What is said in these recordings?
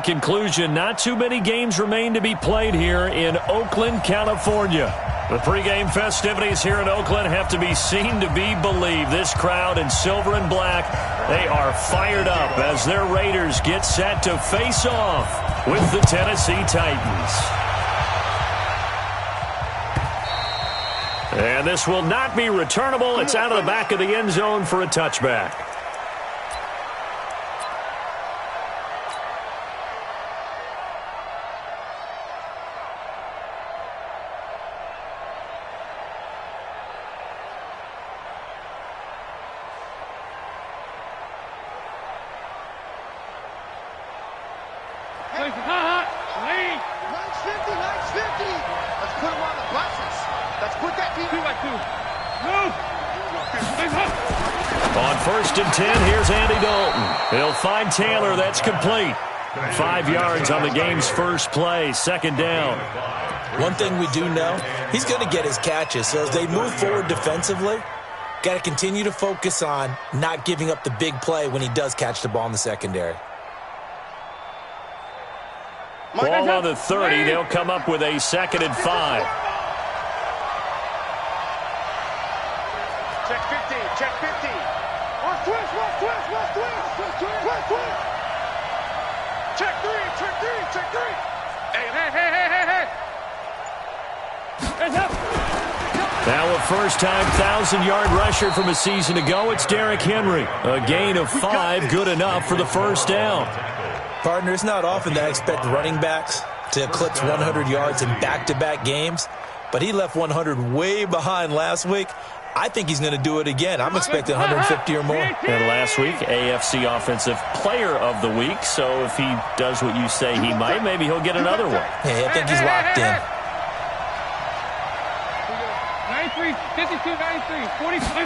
conclusion, not too many games remain to be played here in Oakland, California. The pregame festivities here in Oakland have to be seen to be believed. This crowd in silver and black, they are fired up as their Raiders get set to face off with the Tennessee Titans. And this will not be returnable. It's out of the back of the end zone for a touchback. On 1st and 10, here's Andy Dalton. He'll find Taylor. That's complete. 5 yards on the game's first play. Second down. One thing we do know, he's going to get his catches. So as they move forward defensively, got to continue to focus on not giving up the big play when he does catch the ball in the secondary. Ball on the 30. They'll come up with a 2nd and 5. Check 50, check 50. Watch twist. Check 3. Hey. Now a first-time 1,000-yard rusher from a season ago. It's Derrick Henry. A gain of 5, good enough for the first down. Partner, it's not often that I expect running backs to eclipse 100 yards in back-to-back games, but he left 100 way behind last week. I think he's going to do it again. I'm expecting 150 or more. And last week, AFC Offensive Player of the Week. So if he does what you say he might, maybe he'll get another one. Hey, I think he's locked in. 93, 52, 93, 45.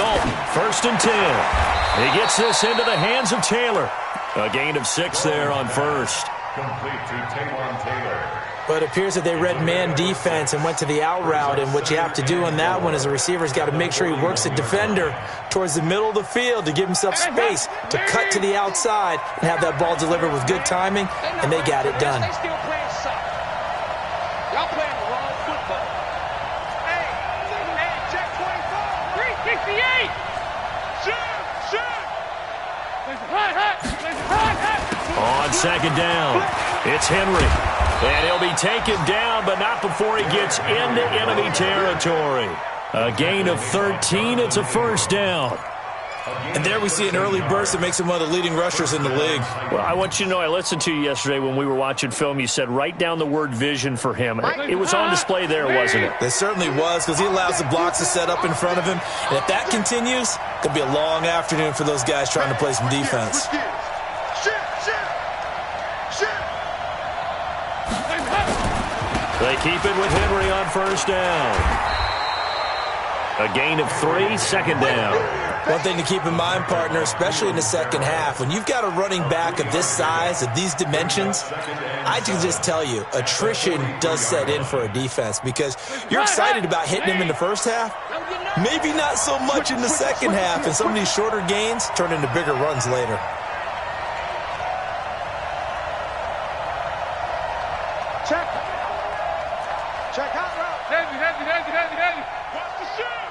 Dalton, 1st and 10. He gets this into the hands of Taylor. A gain of 6 there on 1st. Complete to Taylor. But it appears that they read man defense and went to the out route, and what you have to do on that one is a receiver's got to make sure he works the defender towards the middle of the field to give himself space to cut to the outside and have that ball delivered with good timing, and they got it done. They still playing soft. Y'all playing the wrong football. Hey, check 24. 368. Shoot. On 2nd down, it's Henry. And he'll be taken down, but not before he gets into enemy territory. A gain of 13. It's a 1st down. And there we see an early burst that makes him one of the leading rushers in the league. Well, I want you to know, I listened to you yesterday when we were watching film. You said write down the word vision for him. It was on display there, wasn't it? It certainly was, because he allows the blocks to set up in front of him. And if that continues, it could be a long afternoon for those guys trying to play some defense. They keep it with Henry on 1st down. A gain of 3, 2nd down. One thing to keep in mind, partner, especially in the second half, when you've got a running back of this size, of these dimensions, I can just tell you, attrition does set in for a defense, because you're excited about hitting him in the first half, maybe not so much in the second half, and some of these shorter gains turn into bigger runs later. Check out route. Heavy. Watch the shoot.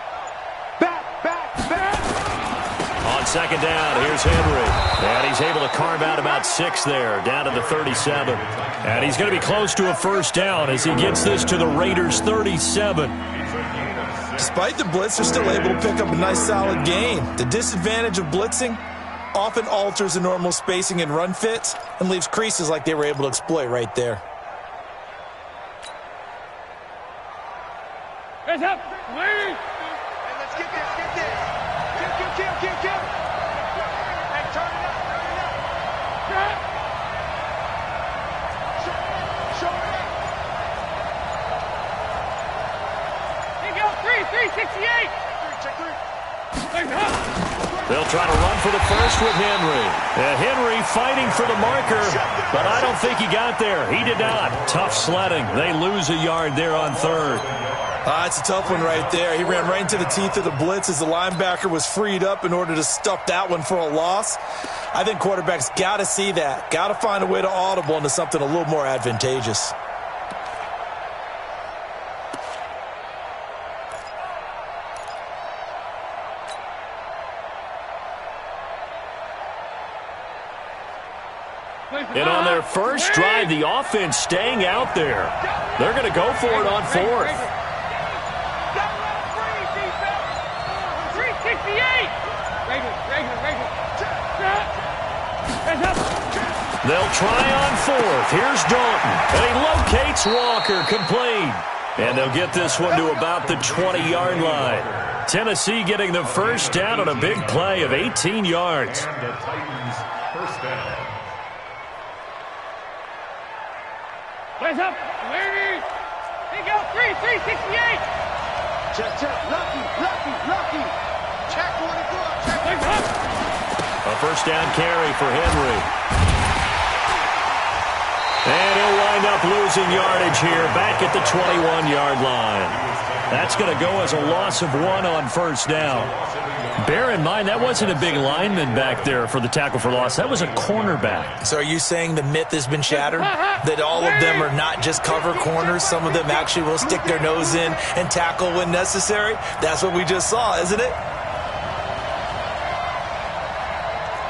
Back. On 2nd down, here's Henry. And he's able to carve out about 6 there, down to the 37. And he's going to be close to a 1st down as he gets this to the Raiders' 37. Despite the blitz, they're still able to pick up a nice solid gain. The disadvantage of blitzing often alters the normal spacing and run fits and leaves creases like they were able to exploit right there. Let's up. Hey, let's get this. Kill. Hey, turn it up. Show it up. Here you go. 368. Check 3. They'll try to run for the first with Henry. Henry fighting for the marker, but I don't think he got there. He did not. Tough sledding. They lose a yard there on third. It's a tough one right there. He ran right into the teeth of the blitz as the linebacker was freed up in order to stuff that one for a loss. I think quarterbacks got to see that. Got to find a way to audible into something a little more advantageous. And on their first drive, the offense staying out there. They're going to go for it on fourth. They'll try on fourth. Here's Dalton. And he locates Walker, complete. And they'll get this one to about the 20-yard line. Tennessee getting the first down on a big play of 18 yards. And the Titans first down. Hands up. Ready. Here you go. 368. Check. Lucky. Check 44. Check. A first down carry for Henry. And he'll wind up losing yardage here back at the 21-yard line. That's going to go as a loss of 1 on first down. Bear in mind, that wasn't a big lineman back there for the tackle for loss. That was a cornerback. So are you saying the myth has been shattered? That all of them are not just cover corners? Some of them actually will stick their nose in and tackle when necessary? That's what we just saw, isn't it?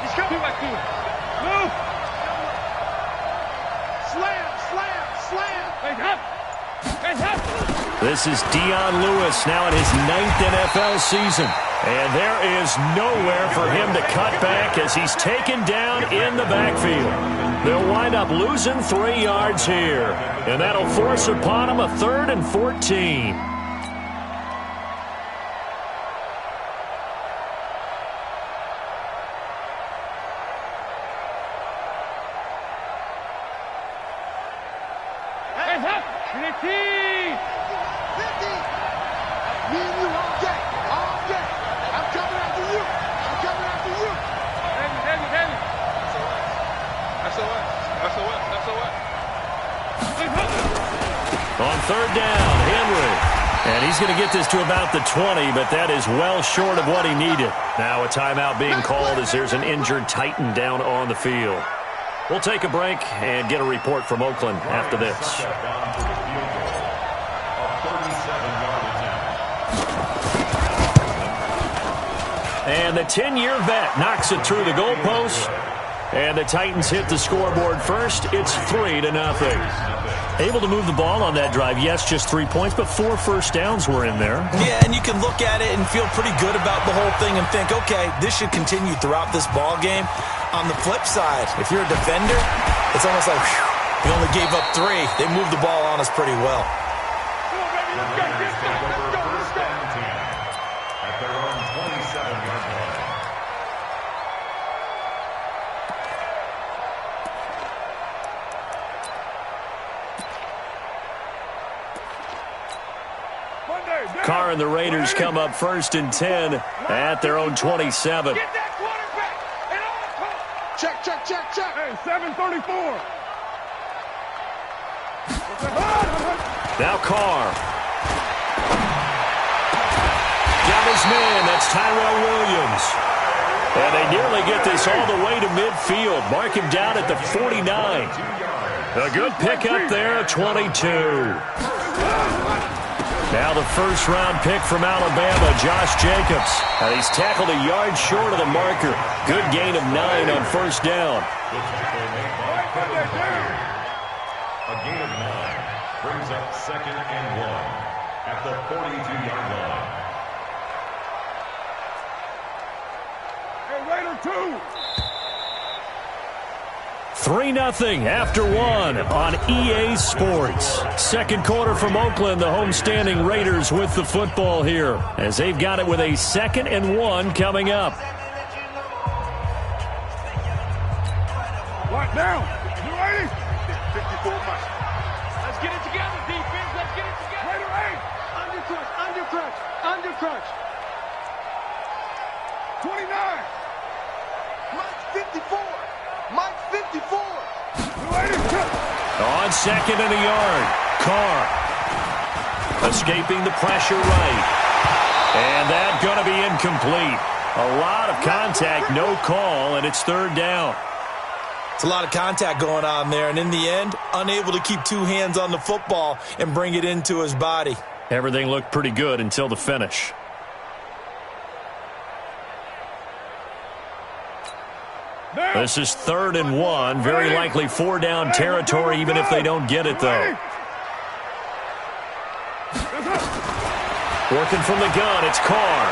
He's coming back here. Move. Slam. Hands up. This is Dion Lewis now in his 9th NFL season. And there is nowhere for him to cut back as he's taken down in the backfield. They'll wind up losing 3 yards here. And that'll force upon him a 3rd and 14. Hands up. 50. Me and you all day. I'm coming after you. Heavy. That's a what? On third down, Henry. And he's going to get this to about the 20, but that is well short of what he needed. Now a timeout being called as there's an injured Titan down on the field. We'll take a break and get a report from Oakland after this. And the 10-year vet knocks it through the goalpost. And the Titans hit the scoreboard first. It's 3-0. Able to move the ball on that drive. Yes, just 3 points, but 4 first downs were in there. Yeah, and you can look at it and feel pretty good about the whole thing and think, okay, this should continue throughout this ball game. On the flip side, if you're a defender, it's almost like, whew, we only gave up 3. They moved the ball on us pretty well. Come on, baby, let's go. At their own 27-yard line. 1 Carr and the Raiders come up 1st and 10 at their own 27. Get that quarterback and on the call. Check. Hey, 734. Now Carr. Got his man. That's Tyrell Williams. And they nearly get this all the way to midfield. Mark him down at the 49. A good pickup there, 22. Now the first-round pick from Alabama, Josh Jacobs. He's tackled a yard short of the marker. Good gain of 9 on first down. A gain of 9 brings up 2nd and 1 at the 42-yard line. Hey, Raider 2. 3-0 after 1 on EA Sports. Second quarter from Oakland, the homestanding Raiders with the football here as they've got it with a 2nd and 1 coming up. Right now. You ready? 54 miles. Let's get it together, defense. Let's get it together. Raider 8. Under crutch. 29. Mike's 54. Mike's 54. On second and a yard. Carr escaping the pressure right. And that's going to be incomplete. A lot of contact, no call, and it's third down. It's a lot of contact going on there, and in the end, unable to keep two hands on the football and bring it into his body. Everything looked pretty good until the finish. This is 3rd and 1. Very likely 4-down territory, even if they don't get it, though. Working from the gun, it's Carr.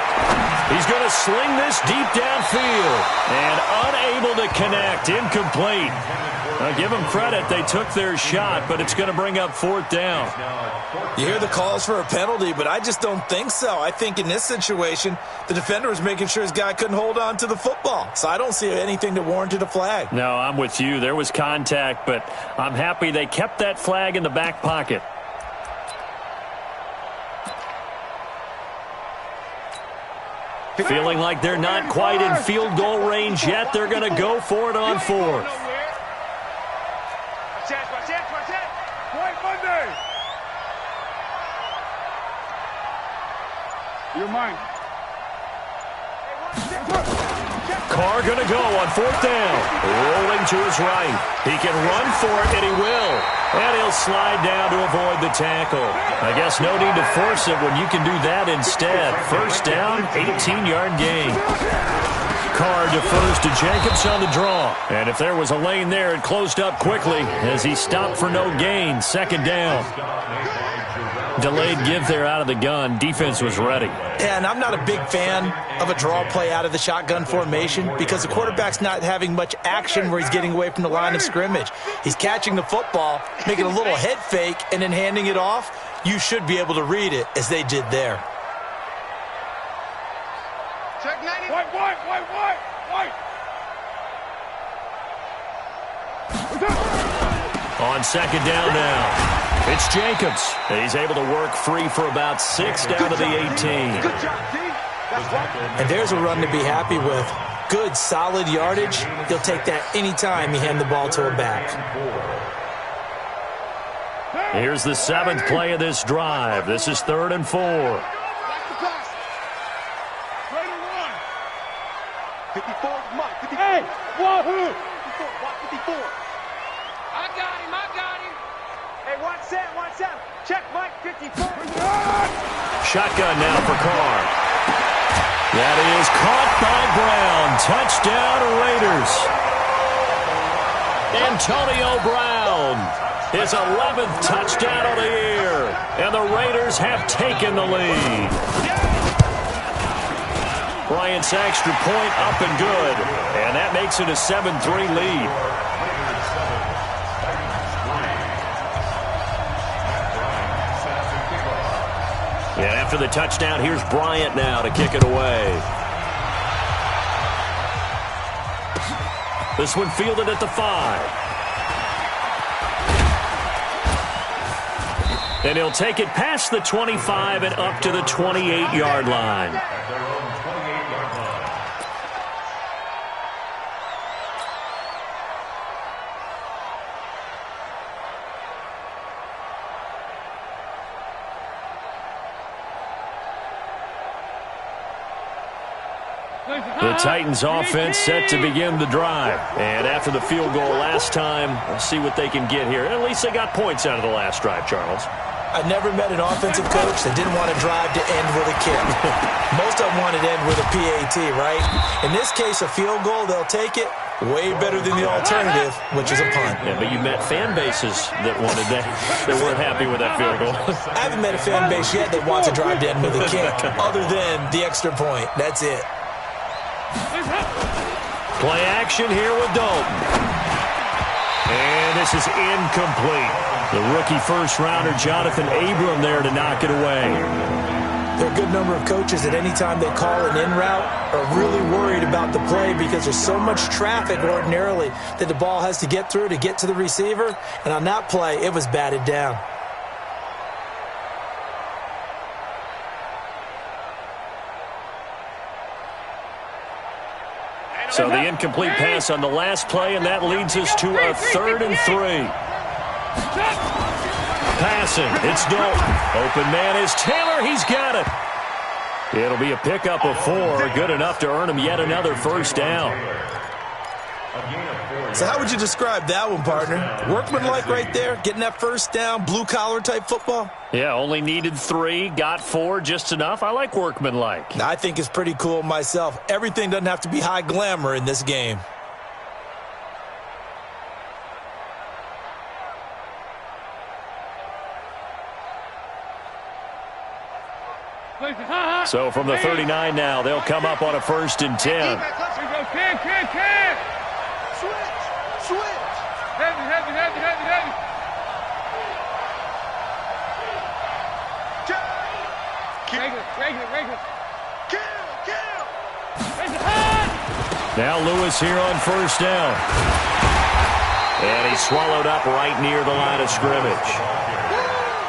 He's going to sling this deep downfield. And unable to connect. Incomplete. Now, give them credit. They took their shot, but it's going to bring up 4th down. You hear the calls for a penalty, but I just don't think so. I think in this situation, the defender was making sure his guy couldn't hold on to the football. So I don't see anything that warranted a flag. No, I'm with you. There was contact, but I'm happy they kept that flag in the back pocket. Feeling like they're not quite in field goal range yet. They're going to go for it on 4th. You're mine. Carr going to go on 4th down. Rolling to his right. He can run for it, and he will. And he'll slide down to avoid the tackle. I guess no need to force it when you can do that instead. 1st down, 18-yard gain. Carr defers to Jacobs on the draw. And if there was a lane there, it closed up quickly as he stopped for no gain. 2nd down. Delayed give there out of the gun. Defense was ready. Yeah, and I'm not a big fan of a draw play out of the shotgun formation because the quarterback's not having much action where he's getting away from the line of scrimmage. He's catching the football, making a little head fake, and then handing it off. You should be able to read it as they did there. Check 90. White. On 2nd down now. It's Jacobs. He's able to work free for about 6 down to the 18. Good job, D. And there's a run to be happy with. Good, solid yardage. He'll take that anytime you hand the ball to a back. Here's the 7th play of this drive. This is 3rd and 4. Back to pass. Ready to run. 54, Mike. 54. Hey, wahoo! 54, Mike, 54. I got him. Hey, 1-7. Check, Mike, 54. Shotgun now for Carr. That is caught by Brown. Touchdown, Raiders. Antonio Brown. His 11th touchdown of the year. And the Raiders have taken the lead. Bryant's extra point up and good. And that makes it a 7-3 lead. And after the touchdown, here's Bryant now to kick it away. This one fielded at the 5. And he'll take it past the 25 and up to the 28-yard line. The Titans offense set to begin the drive. And after the field goal last time, we'll see what they can get here. At least they got points out of the last drive, Charles. I never met an offensive coach that didn't want to drive to end with a kick. Most of them wanted to end with a PAT, right? In this case, a field goal, they'll take it. Way better than the alternative, which is a punt. Yeah, but you met fan bases that wanted that, that weren't happy with that field goal. I haven't met a fan base yet that wants to drive to end with a kick, other than the extra point. That's it. Play action here with Dalton. And this is incomplete. The rookie first-rounder Jonathan Abram there to knock it away. There are a good number of coaches that any time they call an in route are really worried about the play because there's so much traffic ordinarily that the ball has to get through to get to the receiver. And on that play, it was batted down. So the incomplete pass on the last play, and that leads us to a 3rd and 3. Passing, it's Dalton. Open man is Taylor. He's got it. It'll be a pickup of 4, good enough to earn him yet another first down. So how would you describe that one, partner? Workmanlike right there, getting that first down, blue-collar type football? Yeah, only needed 3, got 4, just enough. I like workmanlike. I think it's pretty cool myself. Everything doesn't have to be high glamour in this game. So from the 39 now, they'll come up on a 1st and 10. Switch. Heavy. Regular. Kill. Now Lewis here on 1st down. And he's swallowed up right near the line of scrimmage.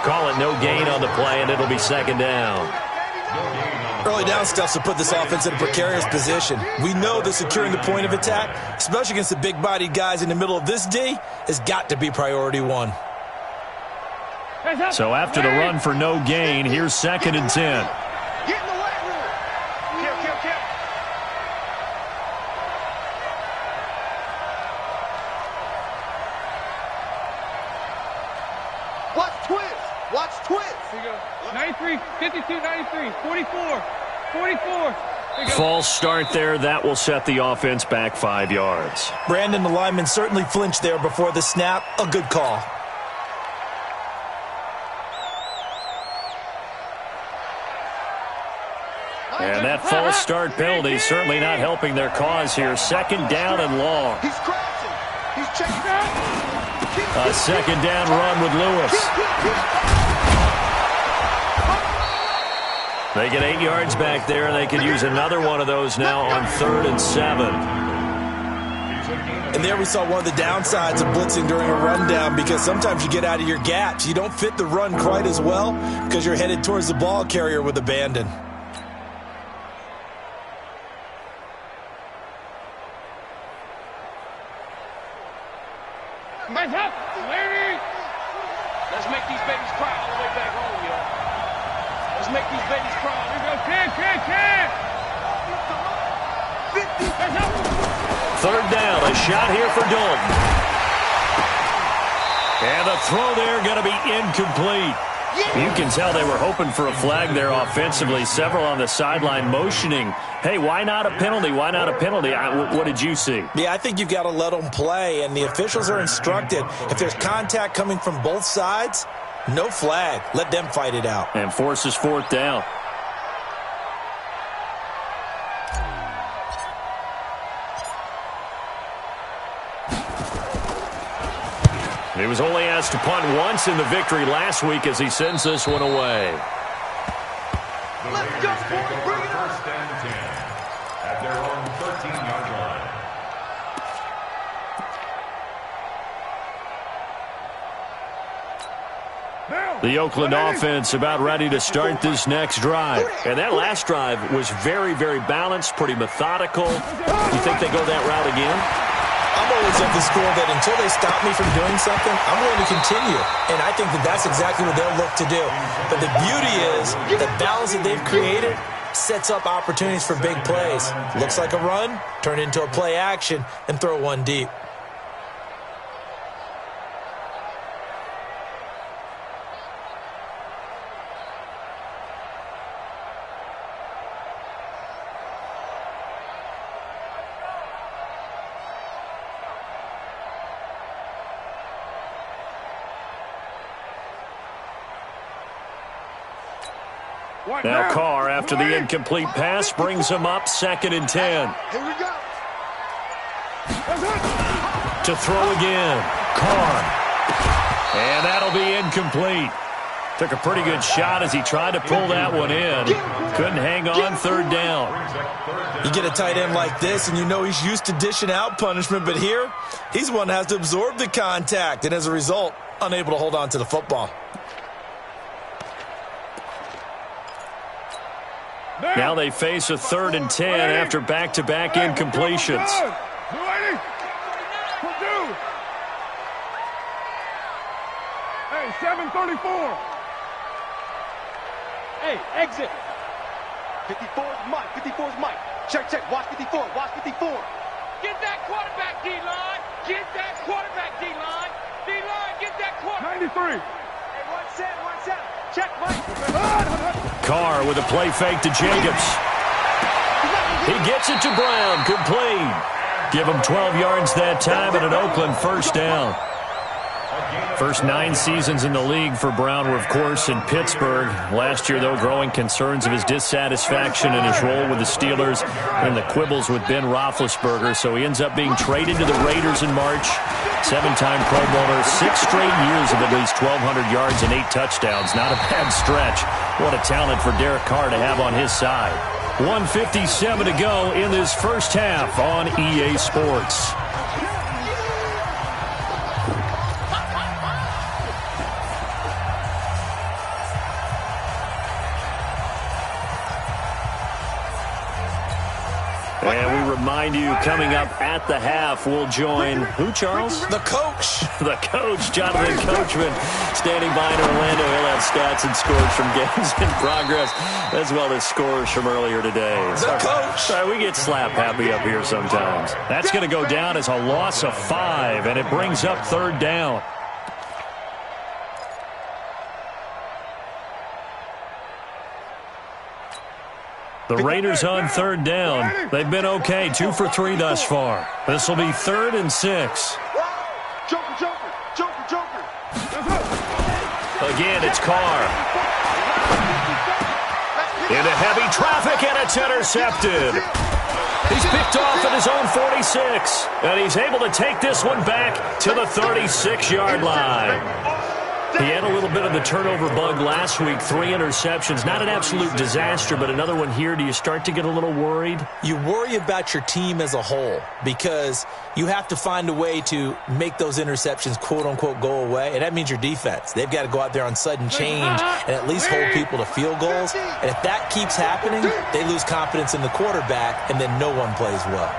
Call it no gain on the play, and it'll be 2nd down. Early down stuff to put this offense in a precarious position. We know that securing the point of attack, especially against the big-bodied guys in the middle of this D, has got to be priority 1. So after the run for no gain, here's 2nd and 10. Get in the weight room. Kill. Watch twist. Here you go. 93, 52, 93, 44. False start there. That will set the offense back 5 yards. Brandon, the lineman certainly flinched there before the snap. A good call. And that false start penalty certainly not helping their cause here. 2nd down and long. He's crashing. He's checking. A 2nd down run with Lewis. They get 8 yards back there, and they could use another one of those now on 3rd and 7. And there we saw one of the downsides of blitzing during a rundown, because sometimes you get out of your gaps. You don't fit the run quite as well because you're headed towards the ball carrier with abandon. Let's make these babies cry all the way back home, y'all. Let's make these babies cry. Here we go. Can. 3rd down, a shot here for Dalton. And the throw there going to be incomplete. You can tell they were hoping for a flag there offensively. Several on the sideline motioning, hey, why not a penalty? Why not a penalty? What did you see? Yeah, I think you've got to let them play, and the officials are instructed, if there's contact coming from both sides, no flag. Let them fight it out. And forces 4th down. He was only asked to punt once in the victory last week as he sends this one away. Let's go, boys. Bring it on. 1st and 10 at their own 13-yard line. The Oakland offense about ready to start this next drive. And that last drive was very, very balanced, pretty methodical. You think they go that route again? I'm always of the school that until they stop me from doing something, I'm willing to continue. And I think that that's exactly what they'll look to do. But the beauty is the balance that they've created sets up opportunities for big plays. Looks like a run, turn into a play action, and throw one deep. Now Carr, after the incomplete pass, brings him up 2nd and 10. Here we go. To throw again, Carr. And that'll be incomplete. Took a pretty good shot as he tried to pull that one in. Couldn't hang on, 3rd down. You get a tight end like this, and you know he's used to dishing out punishment, but here, he's one that has to absorb the contact, and as a result, unable to hold on to the football. Now they face a 3rd and 10 after back-to-back incompletions. Hey, 734. Hey, exit. 54 is Mike. 54 is Mike. Check, check. Watch 54. Watch 54. Get that quarterback, D-line. Get that quarterback, D-line. D-line, get that quarterback. 93. Hey, 1-7. Check, Mike. Carr with a play fake to Jacobs. He gets it to Brown. Complete. Give him 12 yards that time and an Oakland first down. First 9 seasons in the league for Brown were, of course, in Pittsburgh. Last year, though, growing concerns of his dissatisfaction in his role with the Steelers and the quibbles with Ben Roethlisberger. So he ends up being traded to the Raiders in March. 7-time Pro Bowler, 6 straight years of at least 1,200 yards and 8 touchdowns. Not a bad stretch. What a talent for Derek Carr to have on his side. 1:57 to go in this first half on EA Sports. And we remind you, coming up at the half, we'll join who, Charles? The coach. The coach, Jonathan Coachman, standing by in Orlando. He'll have stats and scores from games in progress, as well as scores from earlier today. The coach. Sorry, we get slap happy up here sometimes. That's going to go down as a loss of 5, and it brings up 3rd down. The Raiders on 3rd down. They've been okay, 2 for 3 thus far. This will be 3rd and 6. Joker. Again, it's Carr. Into heavy traffic, and it's intercepted. He's picked off at his own 46, and he's able to take this one back to the 36-yard line. He had a little bit of the turnover bug last week, 3 interceptions. Not an absolute disaster, but another one here. Do you start to get a little worried? You worry about your team as a whole because you have to find a way to make those interceptions, quote-unquote, go away, and that means your defense. They've got to go out there on sudden change and at least hold people to field goals. And if that keeps happening, they lose confidence in the quarterback, and then no one plays well.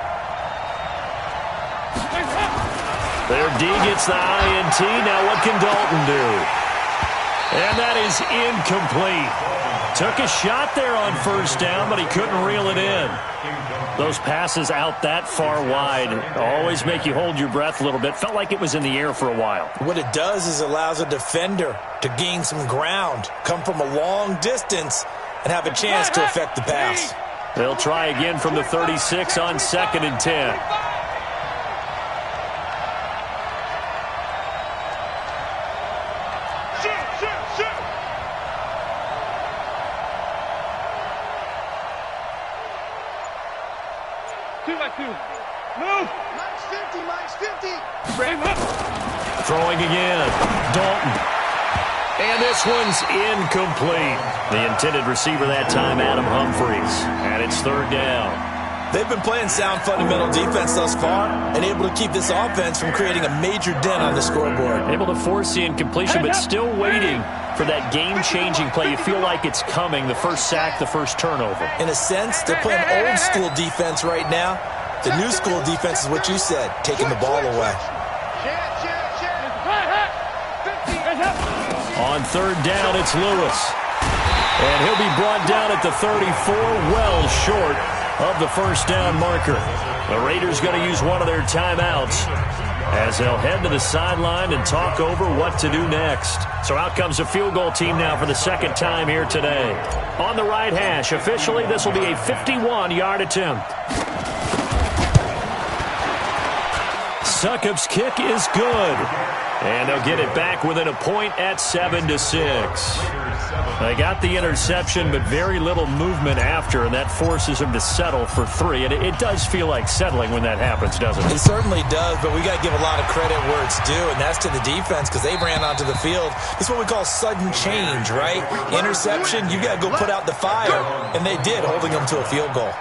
Their D gets the INT. Now what can Dalton do? And that is incomplete. Took a shot there on 1st down, but he couldn't reel it in. Those passes out that far wide always make you hold your breath a little bit. Felt like it was in the air for a while. What it does is allows a defender to gain some ground, come from a long distance, and have a chance to affect the pass. They'll try again from the 36 on 2nd and 10. Throwing again. Dalton. And this one's incomplete. The intended receiver that time, Adam Humphries. And it's 3rd down. They've been playing sound fundamental defense thus far and able to keep this offense from creating a major dent on the scoreboard. Able to force the incompletion, but still waiting for that game-changing play. You feel like it's coming, the first sack, the first turnover. In a sense, they're playing old-school defense right now. The new-school defense is what you said, taking the ball away. On 3rd down, it's Lewis. And he'll be brought down at the 34, well short of the first down marker. The Raiders going to use one of their timeouts as they'll head to the sideline and talk over what to do next. So out comes a field goal team now for the 2nd time here today. On the right hash, officially, this will be a 51-yard attempt. Succop's kick is good. And they'll get it back within a point at 7-6. They got the interception, but very little movement after, and that forces them to settle for 3. And it does feel like settling when that happens, doesn't it? It certainly does, but we got to give a lot of credit where it's due, and that's to the defense because they ran onto the field. It's what we call sudden change, right? Interception, you got to go put out the fire, and they did, holding them to a field goal.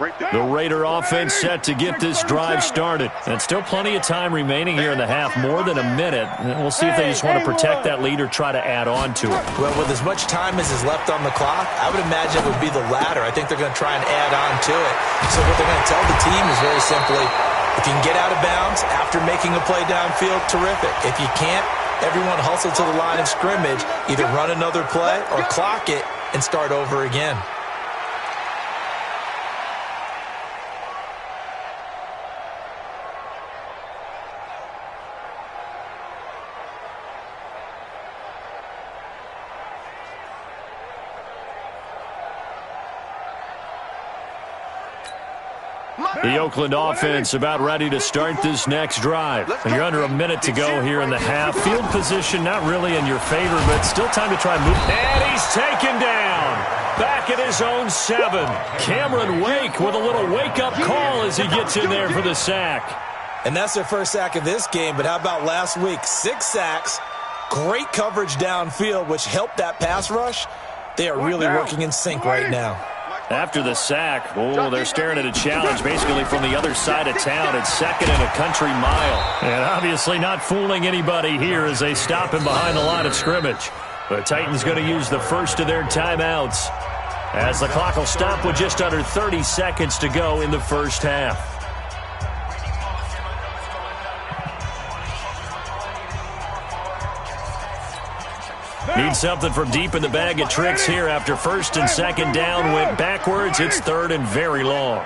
The Raider offense set to get this drive started. And still plenty of time remaining here in the half, more than a minute. And we'll see if they just want to protect that lead or try to add on to it. Well, with as much time as is left on the clock, I would imagine it would be the latter. I think they're going to try and add on to it. So what they're going to tell the team is very simply, if you can get out of bounds after making a play downfield, terrific. If you can't, everyone hustle to the line of scrimmage, either run another play or clock it and start over again. The Oakland offense about ready to start this next drive. You're under a minute to go here in the half. Field position not really in your favor, but still time to try and move. And he's taken down. Back at his own 7. Cameron Wake with a little wake-up call as he gets in there for the sack. And that's their first sack of this game, but how about last week? 6 sacks, great coverage downfield, which helped that pass rush. They are really working in sync right now. After the sack, they're staring at a challenge basically from the other side of town. It's second and a country mile. And obviously not fooling anybody here as they stop him behind the line of scrimmage. The Titans going to use the first of their timeouts as the clock will stop with just under 30 seconds to go in the first half. Need something from deep in the bag of tricks here after first and second down went backwards. It's third and very long.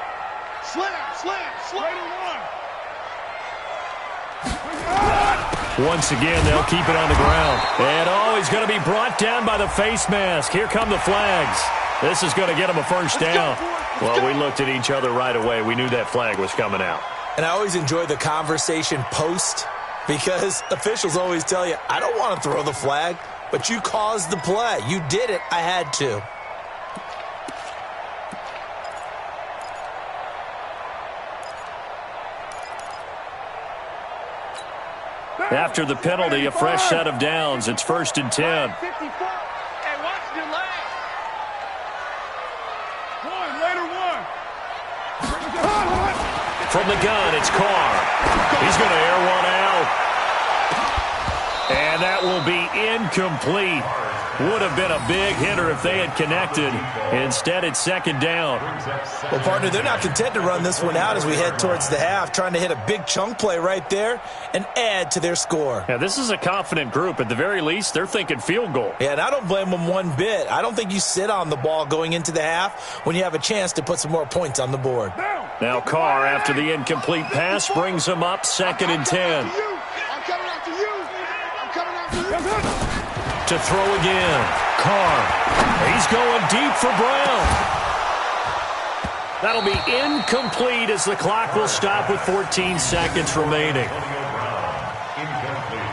Once again, they'll keep it on the ground. And he's going to be brought down by the face mask. Here come the flags. This is going to get him a first down. Well, we looked at each other right away. We knew that flag was coming out. And I always enjoy the conversation post because officials always tell you, I don't want to throw the flag. But you caused the play. You did it. I had to. After the penalty, a fresh set of downs. It's first and 10. From the gun, it's Carr. He's going to air one out. And that will be incomplete. Would have been a big hitter if they had connected. Instead, it's second down. Well, partner, they're not content to run this one out as we head towards the half, trying to hit a big chunk play right there and add to their score. Yeah, this is a confident group. At the very least, they're thinking field goal. Yeah, and I don't blame them one bit. I don't think you sit on the ball going into the half when you have a chance to put some more points on the board. Now Carr, after the incomplete pass, brings them up second and 10. To throw again. Carr. He's going deep for Brown. That'll be incomplete as the clock will stop with 14 seconds remaining. Incomplete.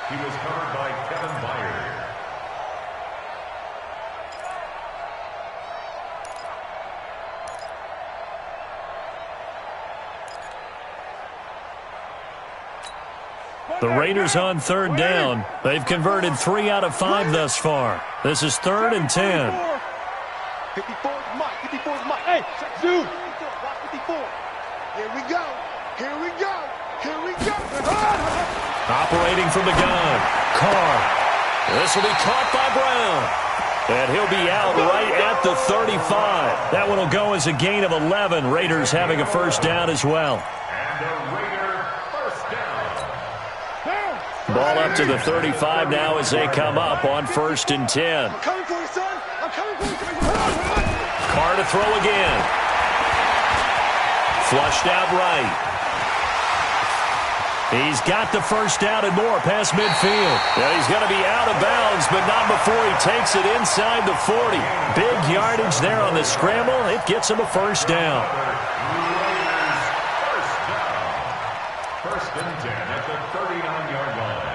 He was covered by Kevin Byard. The Raiders on third down. They've converted 3 out of 5 thus far. This is third and 10. 54 is Mike. 54 is Mike. Hey, dude. Watch 54. Here we go. Here we go. Here we go. Operating from the gun. Carr. This will be caught by Brown. And he'll be out right at the 35. That one will go as a gain of 11. Raiders having a first down as well. And a Raider first down. Ball up to the 35 now as they come up on first and 10. I'm coming for you, son. I'm coming for you. Carr to throw again. Flushed out right. He's got the first down and more past midfield. Yeah, he's going to be out of bounds, but not before he takes it inside the 40. Big yardage there on the scramble. It gets him a first down. First and 10 at the 39-yard line.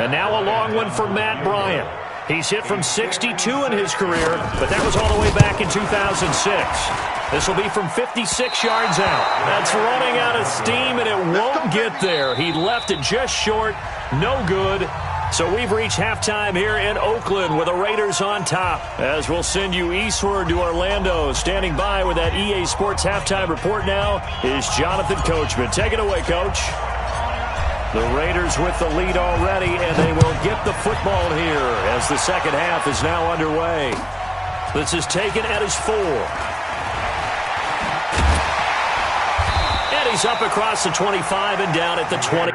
And now a long one for Matt Bryant. He's hit from 62 in his career, but that was all the way back in 2006. This will be from 56 yards out. That's running out of steam, and it won't get there. He left it just short. No good. So we've reached halftime here in Oakland with the Raiders on top. As we'll send you eastward to Orlando. Standing by with that EA Sports halftime report now is Jonathan Coachman. Take it away, Coach. The Raiders with the lead already, and they will get the football here as the second half is now underway. This is taken at his 4. And he's up across the 25 and down at the 20.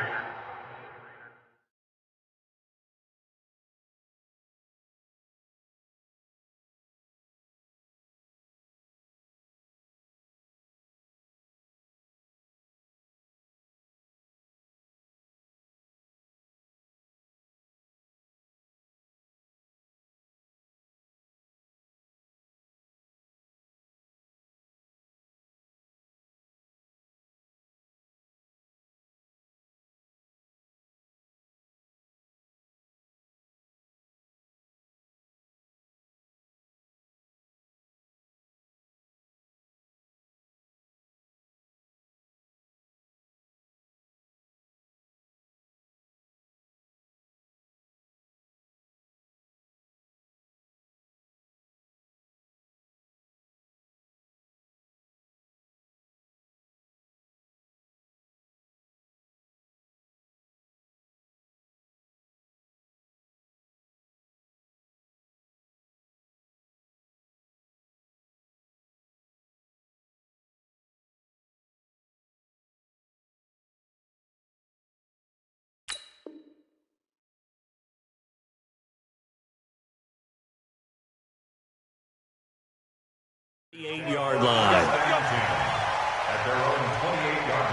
The 8-yard line. At their own 28-yard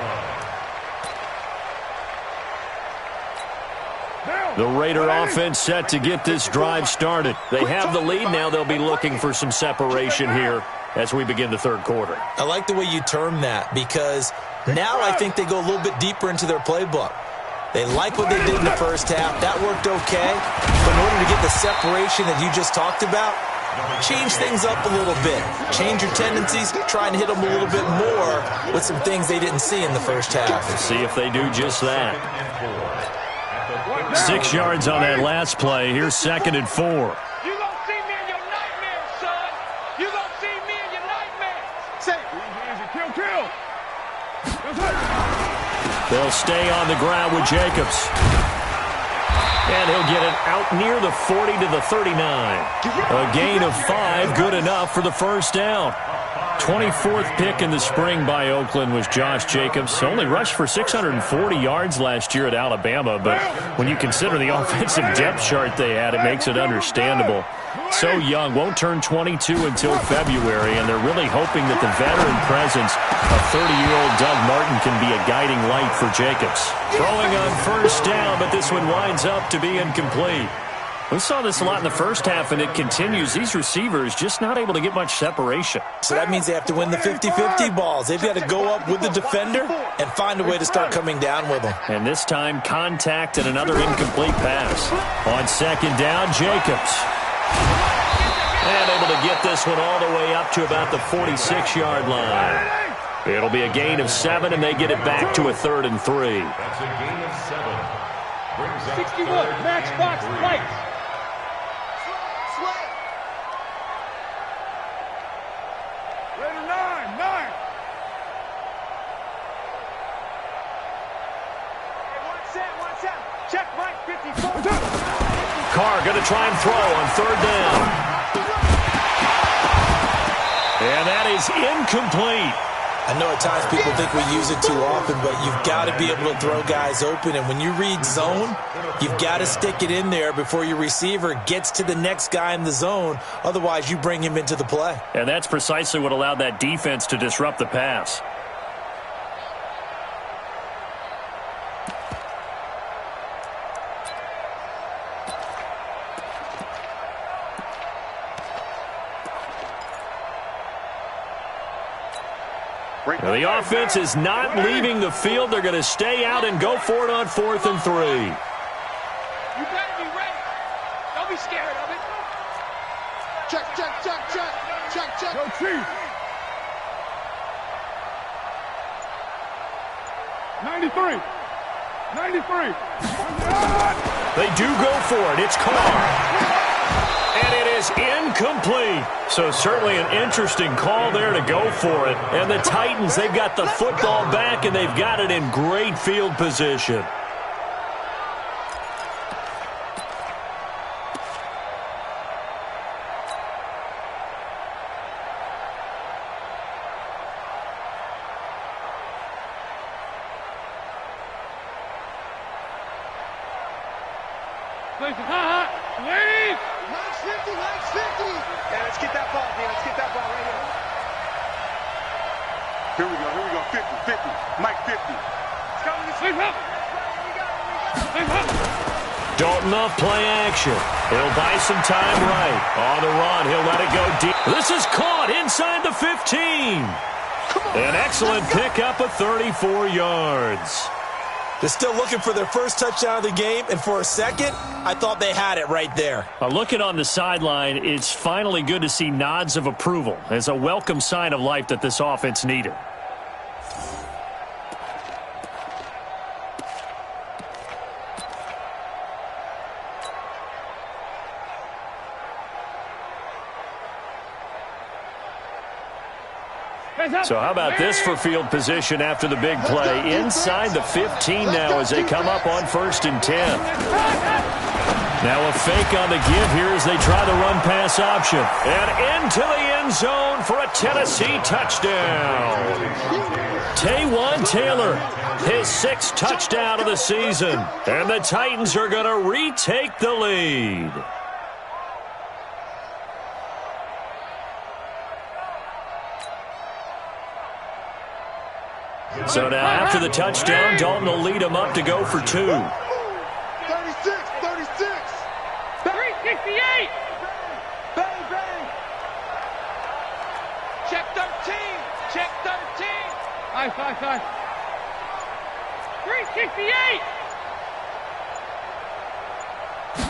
line. The Raider offense set to get this drive started. They have the lead. Now they'll be looking for some separation here as we begin the third quarter. I like the way you term that because now I think they go a little bit deeper into their playbook. They like what they did in the first half. That worked okay. But in order to get the separation that you just talked about, change things up a little bit. Change your tendencies. Try and hit them a little bit more with some things they didn't see in the first half. Let's see if they do just that. 6 yards on that last play. Here's 2nd and 4. You gonna see me in your nightmares, son. You gonna see me in your nightmares. Say, easy, kill. They'll stay on the ground with Jacobs. And he'll get it out near the 40 to the 39. A gain of 5, good enough for the first down. 24th pick in the spring by Oakland was Josh Jacobs. Only rushed for 640 yards last year at Alabama, but when you consider the offensive depth chart they had, it makes it understandable. So young, won't turn 22 until February, and they're really hoping that the veteran presence of 30-year-old Doug Martin can be a guiding light for Jacobs. Throwing on first down, but this one winds up to be incomplete. We saw this a lot in the first half, and it continues. These receivers just not able to get much separation. So that means they have to win the 50-50 balls. They've got to go up with the defender and find a way to start coming down with them. And this time, contact and another incomplete pass. On second down, Jacobs. And able to get this one all the way up to about the 46-yard line. It'll be a gain of 7, and they get it back to a 3rd and 3. That's a gain of 7. Brings up 61, matchbox lights. Raider 9. One set. Check right, 54. Carr going to try and throw on 3rd down. And that is incomplete. I know at times people think we use it too often, but you've got to be able to throw guys open. And when you read zone, you've got to stick it in there before your receiver gets to the next guy in the zone. Otherwise, you bring him into the play. And that's precisely what allowed that defense to disrupt the pass. Now, the offense is not leaving the field. They're going to stay out and go for it on 4th and 3. You better be ready. Don't be scared of it. Check. Go Chief. 93. 93. They do go for it. It's Carr. And it is incomplete. So certainly an interesting call there to go for it. And the Titans, they've got the football back, and they've got it in great field position. Please, hot. Please. Nice 50, nice 50. Yeah, let's get that ball, man. Let's get that ball right here. Here we go, 50, 50. Mike 50. Please, up. Please, up. Dalton off play action. He'll buy some time right. On the run, he'll let it go deep. This is caught inside the 15. An excellent pickup of 34 yards. They're still looking for their first touchdown of the game, and for a second, I thought they had it right there. Looking on the sideline, it's finally good to see nods of approval. It's a welcome sign of life that this offense needed. So how about this for field position after the big play? Inside the 15 now as they come up on 1st and 10. Now a fake on the give here as they try the run-pass option. And into the end zone for a Tennessee touchdown. Taywan Taylor, his 6th touchdown of the season. And the Titans are going to retake the lead. So now after the touchdown, Dalton will lead them up to go for 2. 36, 36. 368. Bang, bang. Check 13. Check 13. Five. 368.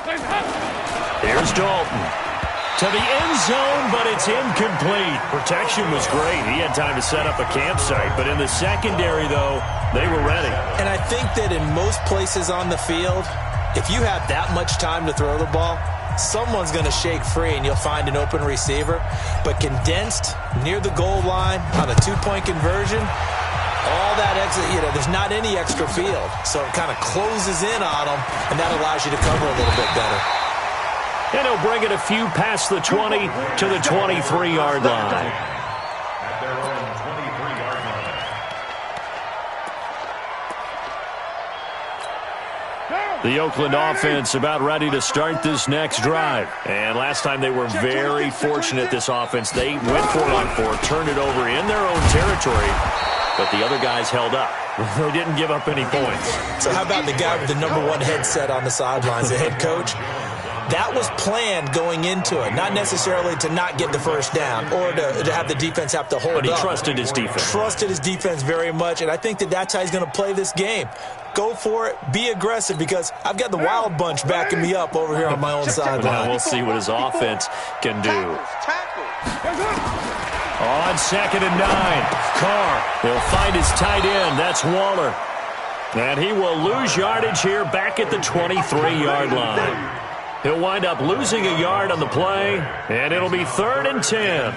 Please, up. Here's Dalton. To the end zone, but it's incomplete. Protection was great. He had time to set up a campsite. But in the secondary, though, they were ready. And I think that in most places on the field, if you have that much time to throw the ball, someone's going to shake free and you'll find an open receiver. But condensed near the goal line on a 2-point conversion, all that exit, there's not any extra field. So it kind of closes in on them, and that allows you to cover a little bit better. And he'll bring it a few past the 20 to the 23-yard line. At their own 23-yard line. The Oakland offense about ready to start this next drive. And last time they were very fortunate, this offense. They went for it on 4, turned it over in their own territory, but the other guys held up. They didn't give up any points. So how about the guy with the #1 headset on the sidelines, the head coach? That was planned going into it, not necessarily to not get the first down or to have the defense have to hold up. But he trusted his defense. Trusted his defense very much, and I think that's how he's going to play this game. Go for it, be aggressive, because I've got the wild bunch backing me up over here on my own sideline. We'll see what his offense can do. On 2nd and 9, Carr will find his tight end. That's Waller. And he will lose yardage here back at the 23-yard line. He'll wind up losing a yard on the play, and it'll be 3rd and 10.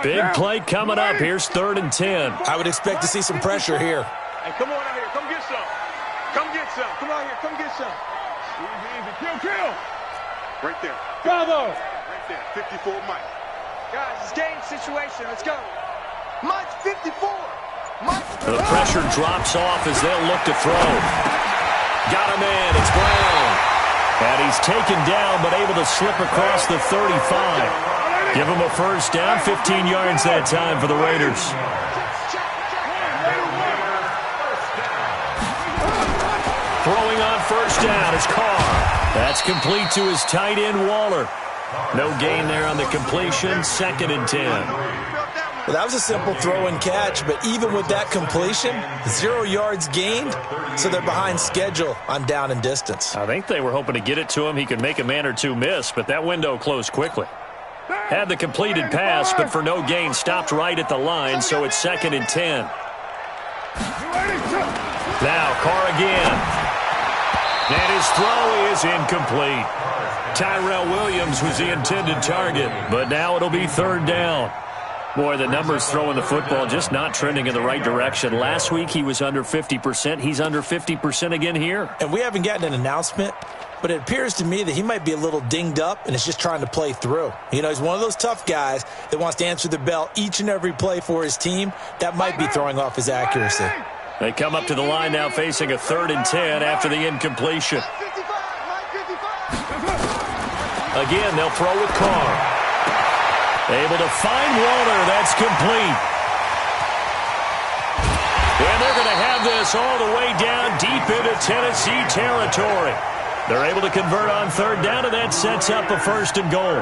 Big play coming up. Here's 3rd and 10. I would expect to see some pressure here. Hey, come on out here. Come get some. Come get some. Come out here. Come get some. Easy. Kill. Right there. Bravo. Right there. 54 Mike. Guys, it's game situation. Let's go. Mike's 54. The pressure drops off as they'll look to throw. Got a man. It's Brown. And he's taken down but able to slip across the 35. Give him a first down. 15 yards that time for the Raiders. Throwing on first down is Carr. That's complete to his tight end, Waller. No gain there on the completion. 2nd and 10. Well, that was a simple throw and catch, but even with that completion, 0 yards gained, so they're behind schedule on down and distance. I think they were hoping to get it to him. He could make a man or two miss, but that window closed quickly. Had the completed pass, but for no gain, stopped right at the line, so it's 2nd and 10. Now Carr again. And his throw is incomplete. Tyrell Williams was the intended target, but now it'll be third down. Boy, the numbers throwing the football just not trending in the right direction. Last week he was under 50%. He's under 50% again here. And we haven't gotten an announcement, but it appears to me that he might be a little dinged up and is just trying to play through. You know, he's one of those tough guys that wants to answer the bell each and every play for his team. That might be throwing off his accuracy. They come up to the line now facing a 3rd and 10 after the incompletion. Again, they'll throw with Carr. Able to find Walter. That's complete. And they're going to have this all the way down deep into Tennessee territory. They're able to convert on 3rd down, and that sets up a 1st and goal.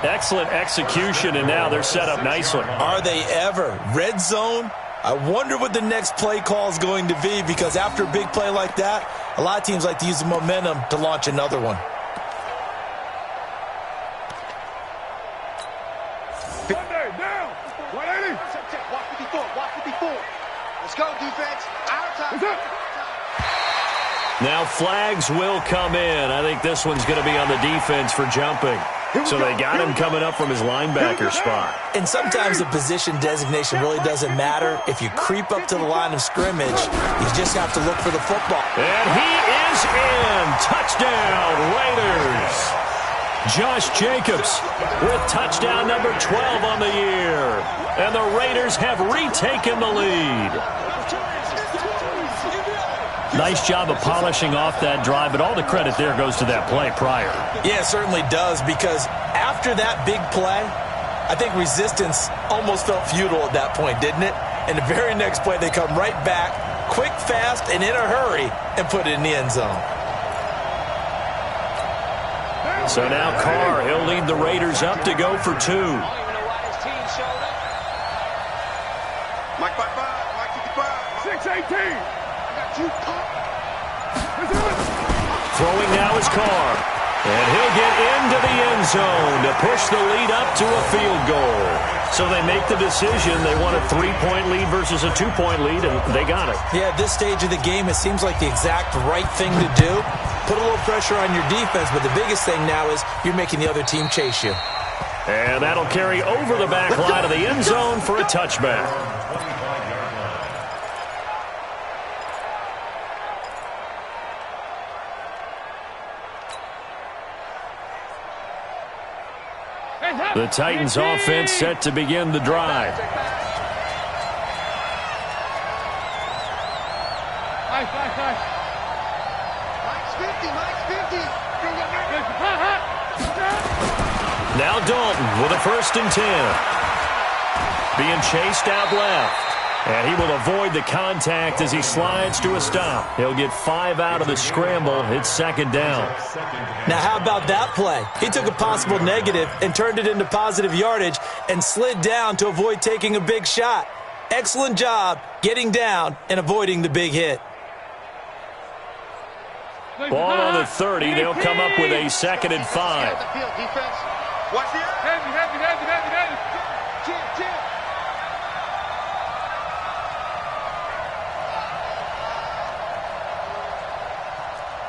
Excellent execution, and now they're set up nicely. Are they ever? Red zone? I wonder what the next play call is going to be, because after a big play like that, a lot of teams like to use the momentum to launch another one. Let's go, defense. Out of time. Now flags will come in. I think this one's going to be on the defense for jumping. So they got him coming up from his linebacker spot. And sometimes the position designation really doesn't matter. If you creep up to the line of scrimmage, you just have to look for the football. And he is in. Touchdown, Raiders. Josh Jacobs with touchdown number 12 on the year. And the Raiders have retaken the lead. Nice job of polishing off that drive, but all the credit there goes to that play prior. Yeah, it certainly does, because after that big play, I think resistance almost felt futile at that point, didn't it? And the very next play, they come right back, quick, fast, and in a hurry, and put it in the end zone. So now Carr, he'll lead the Raiders up to go for 2. Mike 55, Mike 55. 618. Throwing now is Carr. And he'll get into the end zone to push the lead up to a field goal. So they make the decision. They want a 3-point lead versus a 2-point lead, and they got it. Yeah, at this stage of the game, it seems like the exact right thing to do. Put a little pressure on your defense, but the biggest thing now is you're making the other team chase you. And that'll carry over the back line of the end zone for a touchback. The Titans offense set to begin the drive. Now Dalton with a 1st and 10. Being chased out left. And he will avoid the contact as he slides to a stop. He'll get 5 out of the scramble. It's 2nd down. Now, how about that play? He took a possible negative and turned it into positive yardage and slid down to avoid taking a big shot. Excellent job getting down and avoiding the big hit. Ball on the 30. They'll come up with a 2nd and 5. Watch the heavy. Jim.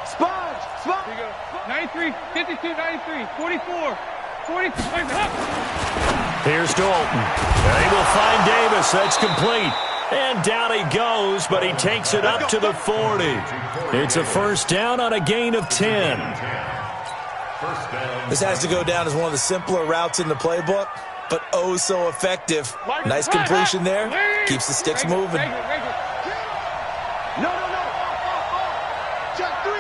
Sponge. 93, 52, 93, 44, 44. Here's Dalton. They will find Davis. That's complete. And down he goes, but he takes it up to the 40. It's a 1st down on a gain of 10. This has to go down as one of the simpler routes in the playbook, but oh so effective. Nice completion there. Keeps the sticks moving. No. Check 3.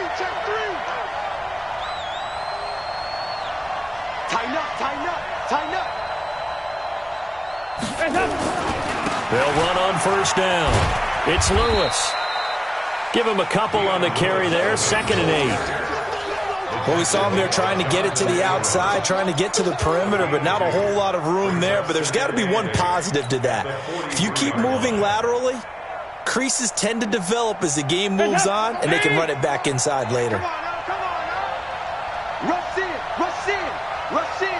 Tighten up. They'll run on 1st down. It's Lewis. Give him a couple on the carry there. 2nd and 8. Well, we saw him there trying to get it to the outside, trying to get to the perimeter, but not a whole lot of room there. But there's got to be one positive to that. If you keep moving laterally, creases tend to develop as the game moves on, and they can run it back inside later. Come on now. Rush in.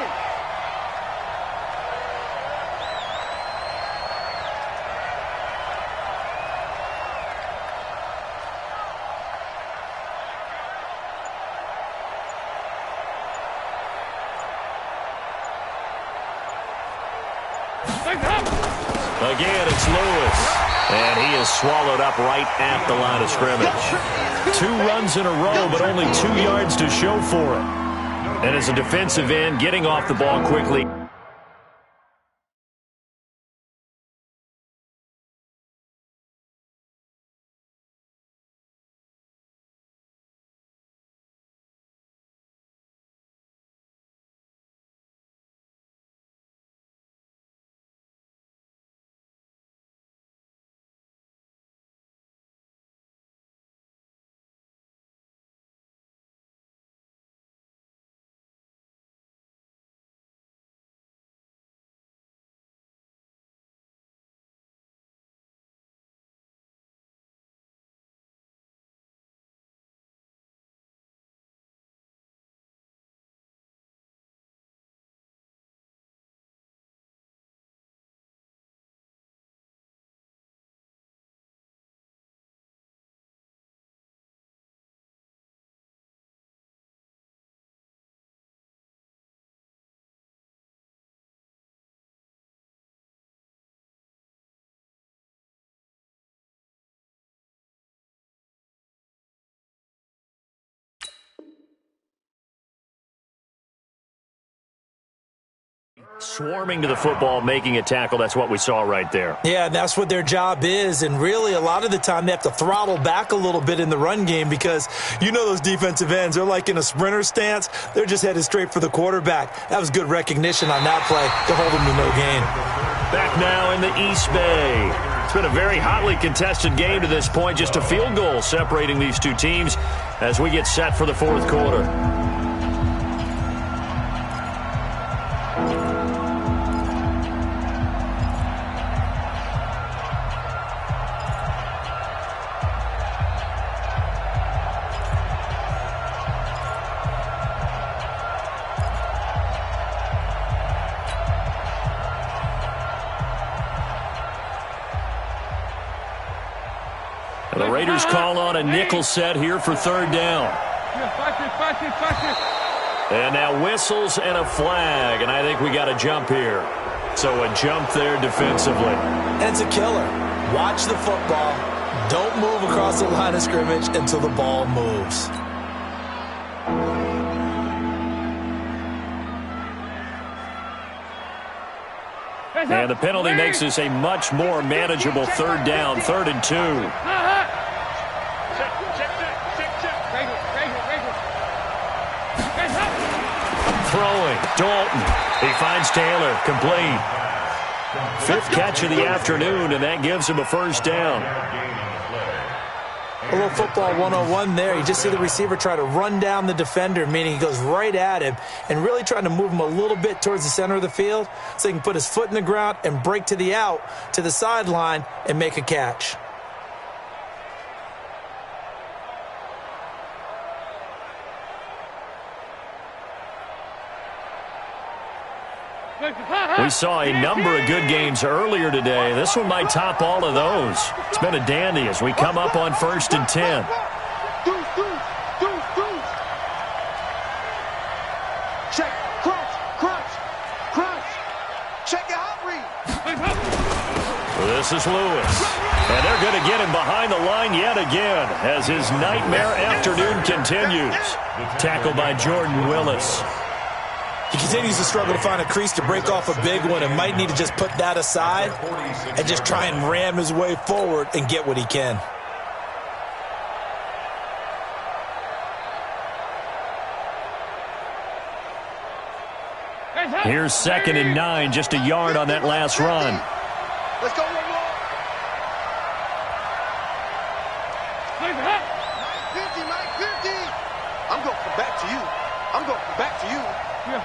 Again, it's Lewis. And he is swallowed up right at the line of scrimmage. 2 runs in a row, but only 2 yards to show for it. And as a defensive end, getting off the ball quickly. Swarming to the football, making a tackle. That's what we saw right there. Yeah, and that's what their job is. And really, a lot of the time, they have to throttle back a little bit in the run game because you know those defensive ends, they're like in a sprinter stance. They're just headed straight for the quarterback. That was good recognition on that play to hold them to no gain. Back now in the East Bay. It's been a very hotly contested game to this point. Just a field goal separating these two teams as we get set for the fourth quarter. The Raiders call on a nickel set here for third down. And now whistles and a flag, and I think we got a jump here. So a jump there defensively. And it's a killer. Watch the football. Don't move across the line of scrimmage until the ball moves. And the penalty makes this a much more manageable third down, 3rd and 2. Throwing, Dalton. He finds Taylor, complete. 5th catch of the afternoon, and that gives him a first down. A little football 101 there. You just see the receiver try to run down the defender, meaning he goes right at him and really trying to move him a little bit towards the center of the field so he can put his foot in the ground and break to the out, to the sideline, and make a catch. We saw a number of good games earlier today. This one might top all of those. It's been a dandy as we come up on 1st and 10. Check, crunch. Check your hot read. This is Lewis. And they're going to get him behind the line yet again as his nightmare afternoon continues. Tackled by Jordan Willis. He continues to struggle to find a crease to break off a big one and might need to just put that aside and just try and ram his way forward and get what he can. Here's 2nd and 9, just a yard on that last run. Let's go, one more. 50. I'm going to come back to you. And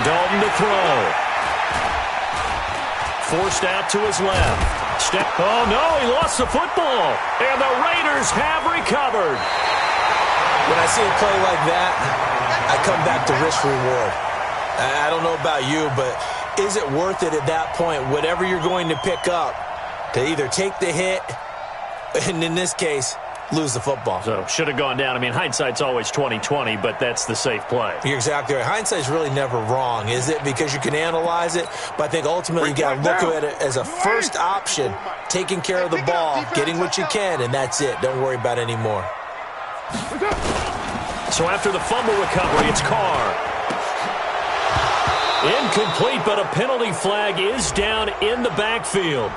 Dalton to throw. Forced out to his left. Oh, no, he lost the football. And the Raiders have recovered. When I see a play like that, I come back to risk-reward. I don't know about you, but is it worth it at that point, whatever you're going to pick up, to either take the hit, and in this case, lose the football. So should have gone down. I mean, hindsight's always 20/20, but that's the safe play. You're exactly right. Hindsight's really never wrong, is it? Because you can analyze it, but I think ultimately you got to look at it as a first option, taking care of the ball, getting what you can, and that's it. Don't worry about any more. So after the fumble recovery, it's Carr. Incomplete, but a penalty flag is down in the backfield.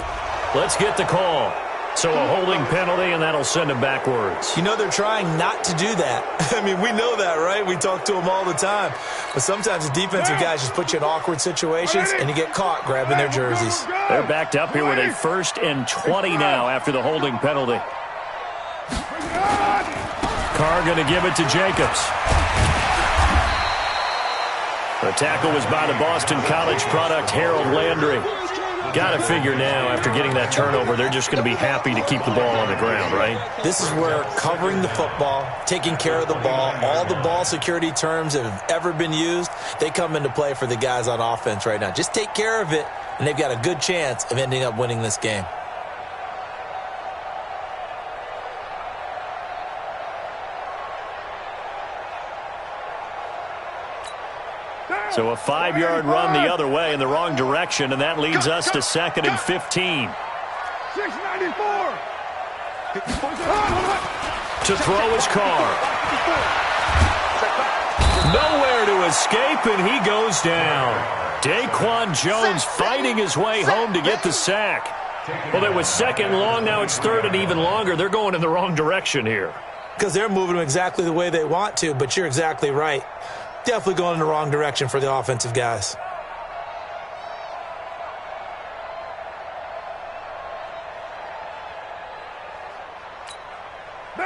Let's get the call. So a holding penalty, and that'll send him backwards. You know, they're trying not to do that. I mean, we know that, right? We talk to them all the time. But sometimes the defensive guys just put you in awkward situations, and you get caught grabbing their jerseys. They're backed up here with a 1st and 20 now after the holding penalty. Carr going to give it to Jacobs. The tackle was by the Boston College product, Harold Landry. Got to figure now, after getting that turnover, they're just going to be happy to keep the ball on the ground, right? This is where covering the football, taking care of the ball, all the ball security terms that have ever been used, they come into play for the guys on offense right now. Just take care of it, and they've got a good chance of ending up winning this game. So a 5-yard run the other way in the wrong direction, and that leads us to 2nd and 15. 694. To throw his Carr. Nowhere to escape, and he goes down. Daquan Jones fighting his way home to get the sack. Well, it was 2nd long, now it's 3rd and even longer. They're going in the wrong direction here. Because they're moving them exactly the way they want to, but you're exactly right. Definitely going in the wrong direction for the offensive guys.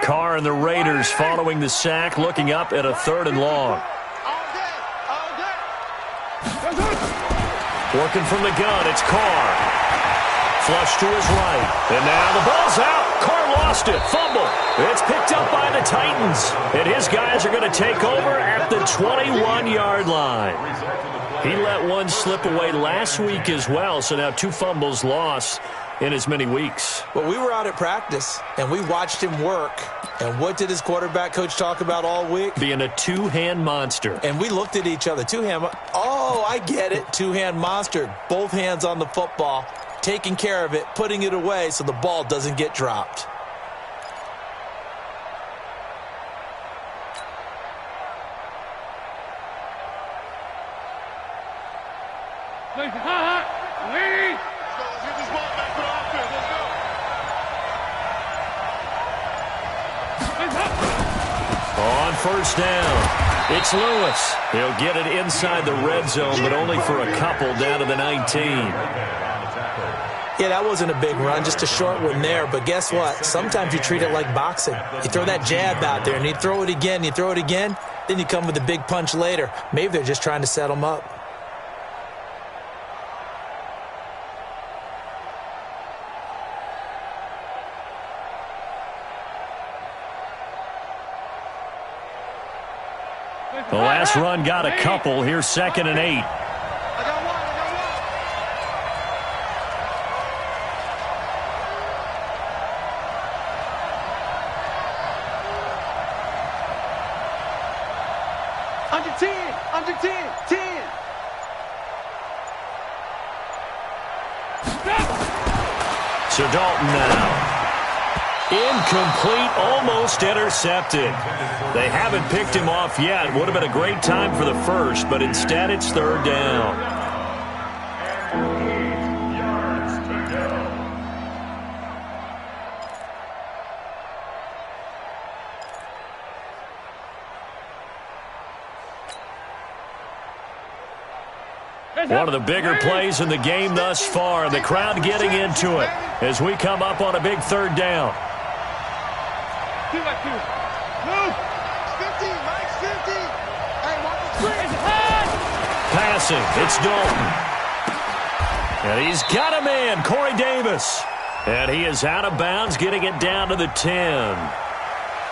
Carr and the Raiders following the sack, looking up at a 3rd and long. Working from the gun, it's Carr. Flush to his right. And now the ball's out. Carr lost it. Fumble. It's picked up by the Titans. And his guys are going to take over at the 21-yard line. He let one slip away last week as well, so now 2 fumbles lost in as many weeks. Well, we were out at practice, and we watched him work. And what did his quarterback coach talk about all week? Being a two-hand monster. And we looked at each other. Two-hand. Oh, I get it. Two-hand monster. Both hands on the football, taking care of it, putting it away so the ball doesn't get dropped. On 1st down, it's Lewis. He'll get it inside the red zone, but only for a couple down to the 19. Yeah, that wasn't a big run, just a short one there. But guess what? Sometimes you treat it like boxing. You throw that jab out there, and you throw it again, then you come with a big punch later. Maybe they're just trying to set them up. The last run got a couple. Here's 2nd and 8. Under 10. So Dalton now. Incomplete, almost intercepted. They haven't picked him off yet. Would have been a great time for the first, but instead it's 3rd down. One of the bigger plays in the game thus far. The crowd getting into it as we come up on a big 3rd down. 2 by 2. Move. 50. Mike's 50. Hey, watch the screen. Passing. It's Dalton. And he's got a man, Corey Davis. And he is out of bounds, getting it down to the 10.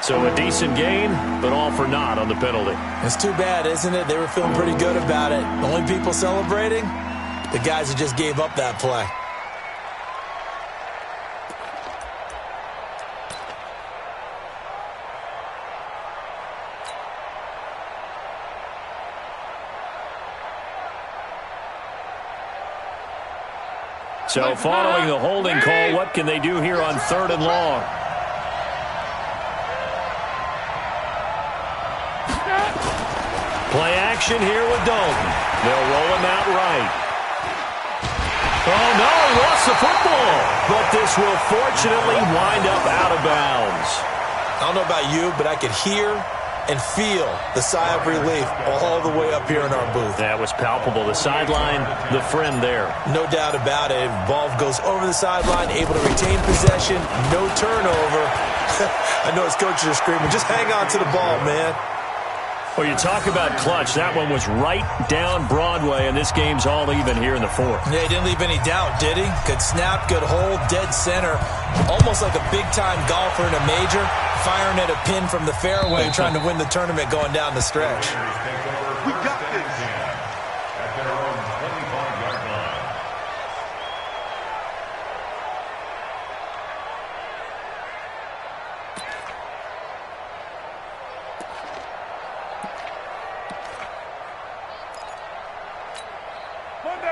So a decent gain, but all for naught on the penalty. It's too bad, isn't it? They were feeling pretty good about it. The only people celebrating? The guys who just gave up that play. So following the holding call, what can they do here on 3rd and long? Play action here with Dalton. They'll roll him out right. Oh, no, he lost the football. But this will fortunately wind up out of bounds. I don't know about you, but I could hear and feel the sigh of relief all the way up here in our booth. That was palpable. The sideline, the friend there. No doubt about it. Ball goes over the sideline, able to retain possession, no turnover. I know his coaches are screaming, just hang on to the ball, man. Well, you talk about clutch. That one was right down Broadway, and this game's all even here in the 4th. Yeah, he didn't leave any doubt, did he? Good snap, good hold, dead center. Almost like a big-time golfer in a major, firing at a pin from the fairway, trying to win the tournament going down the stretch. We got this. At their own 25-yard line.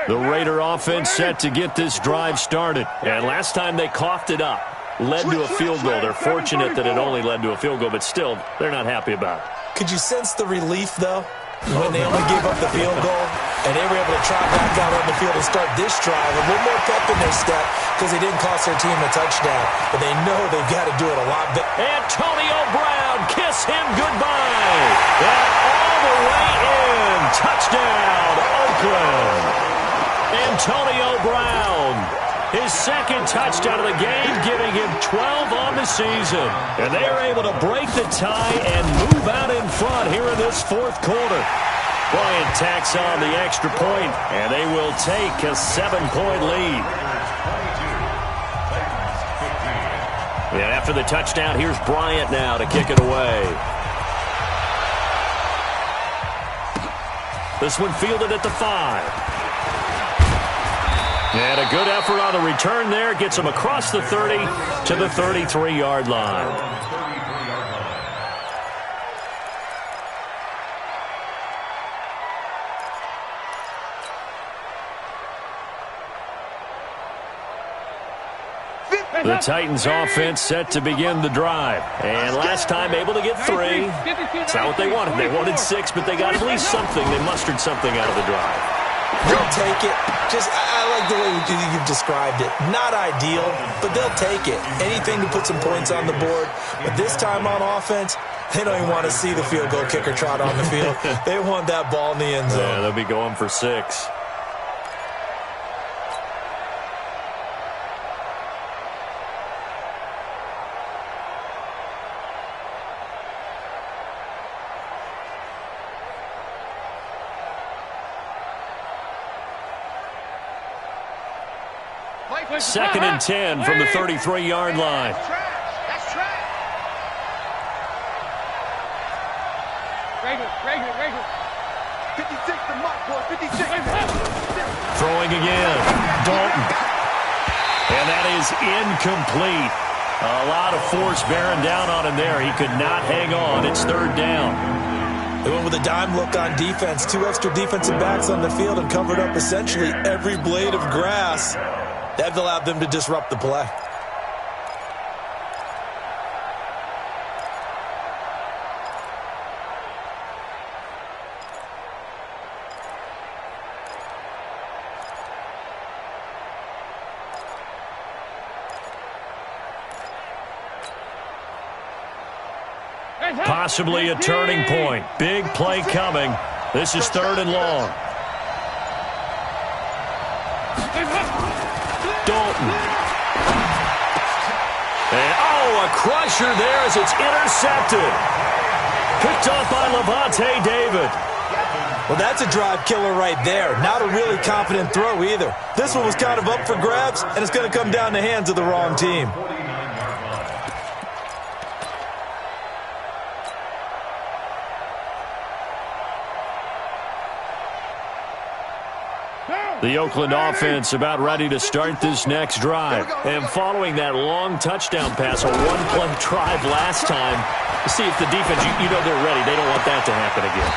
The Raider offense set to get this drive started. And last time they coughed it up, led to a field goal. They're fortunate that it only led to a field goal, but still, they're not happy about it. Could you sense the relief, though, when they only gave up the field goal and they were able to trot back out on the field and start this drive? A little more pep in their step because they didn't cost their team a touchdown, but they know they've got to do it a lot better. Antonio Brown, kiss him goodbye. And all the way in. Touchdown, Oakland. Antonio Brown, his 2nd touchdown of the game, giving him 12 on the season. And they are able to break the tie and move out in front here in this 4th quarter. Bryant tacks on the extra point, and they will take a 7-point lead. And after the touchdown, here's Bryant now to kick it away. This one fielded at the 5. And a good effort on the return there. Gets him across the 30 to the 33-yard line. The Titans offense set to begin the drive. And last time able to get 3. It's not what they wanted. They wanted 6, but they got at least something. They mustered something out of the drive. They'll take it. I like the way you've described it. Not ideal, but they'll take it. Anything to put some points on the board. But this time on offense, they don't even want to see the field goal kicker trot on the field. They want that ball in the end zone. Yeah, they'll be going for 6. Second and 10 from the 33-yard line. That's trash. Regular. 56 to Mike, boy. 56. Throwing again. Dalton. And that is incomplete. A lot of force bearing down on him there. He could not hang on. It's 3rd down. They went with a dime look on defense. 2 extra defensive backs on the field and covered up essentially every blade of grass. That allowed them to disrupt the play. Possibly a turning point. Big play coming. This is 3rd and long. Dalton. And, a crusher there as it's intercepted. Picked off by Levante David. Well, that's a drive killer right there. Not a really confident throw either. This one was kind of up for grabs, and it's going to come down the hands of the wrong team. The Oakland offense about ready to start this next drive. And following that long touchdown pass, a one-play drive last time, see if the defense, you know they're ready. They don't want that to happen again.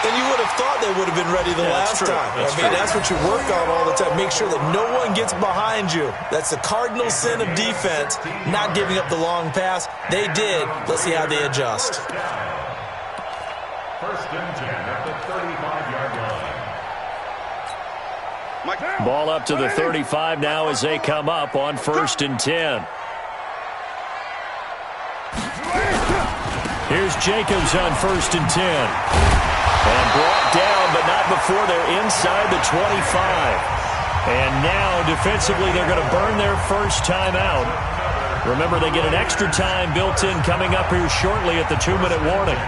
And you would have thought they would have been ready the last time. That's what you work on all the time. Make sure that no one gets behind you. That's the cardinal sin of defense, not giving up the long pass. They did. Let's see how they adjust. First and 10 at the 35-yard line. Ball up to the 35 now as they come up on 1st and 10. Here's Jacobs on 1st and 10. And brought down, but not before they're inside the 25. And now, defensively, they're going to burn their first timeout. Remember, they get an extra time built in coming up here shortly at the 2-minute warning.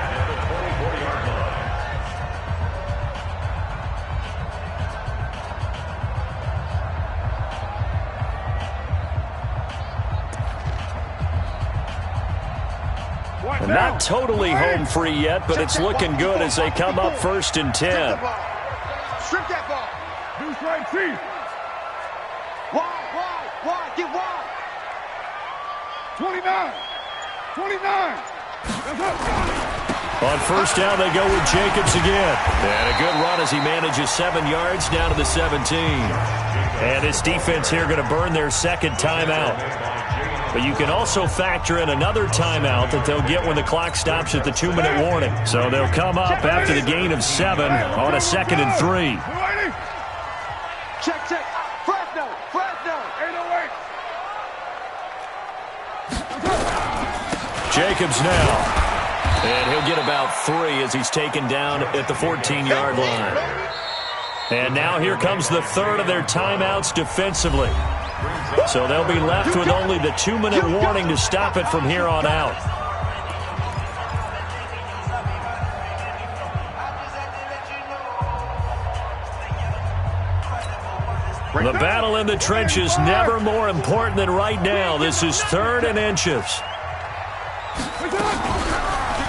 And not totally home free yet, but it's looking good as they come up 1st and 10. Strip that ball. Deuce right, Chief. Wide, get wide. 29. On 1st down, they go with Jacobs again. And a good run as he manages 7 yards down to the 17. And this defense here going to burn their second timeout. But you can also factor in another timeout that they'll get when the clock stops at the 2-minute warning. So they'll come up after the gain of 7 on a 2nd and 3. Check. Fresno. 808. Jacobs now. And he'll get about 3 as he's taken down at the 14-yard line. And now here comes the third of their timeouts defensively. So they'll be left with only the 2-minute warning to stop it from here on out. The battle in the trenches never more important than right now. This is 3rd and inches.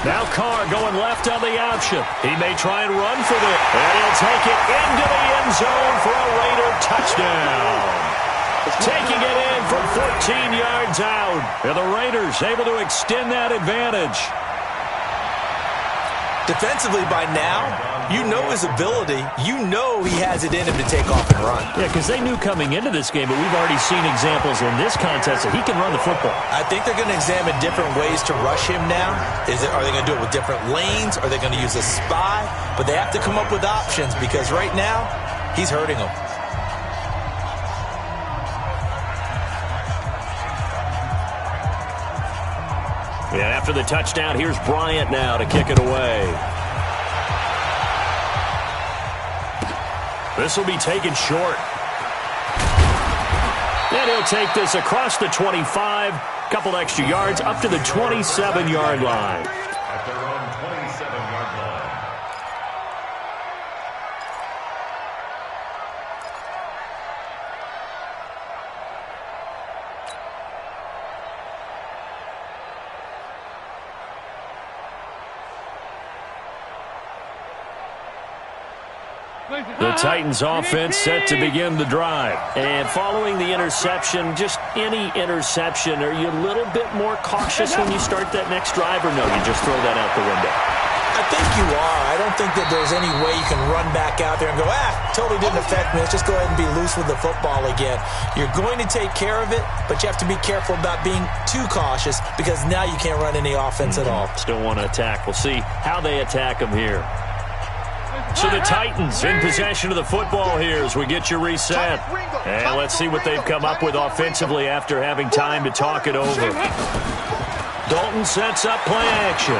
Now Carr going left on the option. He may try and run for this. And he'll take it into the end zone for a Raider touchdown. Taking it in from 14 yards out. And the Raiders able to extend that advantage. Defensively by now, you know his ability. You know he has it in him to take off and run. Yeah, because they knew coming into this game, but we've already seen examples in this contest that he can run the football. I think they're going to examine different ways to rush him now. Are they going to do it with different lanes? Are they going to use a spy? But they have to come up with options because right now, he's hurting them. And after the touchdown, here's Bryant now to kick it away. This will be taken short. And he'll take this across the 25, couple extra yards, up to the 27-yard line. At their own 27-yard line. The Titans offense set to begin the drive. And following the interception, just any interception, are you a little bit more cautious when you start that next drive, or no, you just throw that out the window? I think you are. I don't think that there's any way you can run back out there and go, totally didn't affect me. Let's just go ahead and be loose with the football again. You're going to take care of it, but you have to be careful about being too cautious because now you can't run any offense at all. Still want to attack. We'll see how they attack them here. So the Titans in possession of the football here as we get you reset. And let's see what they've come up with offensively after having time to talk it over. Dalton sets up play action.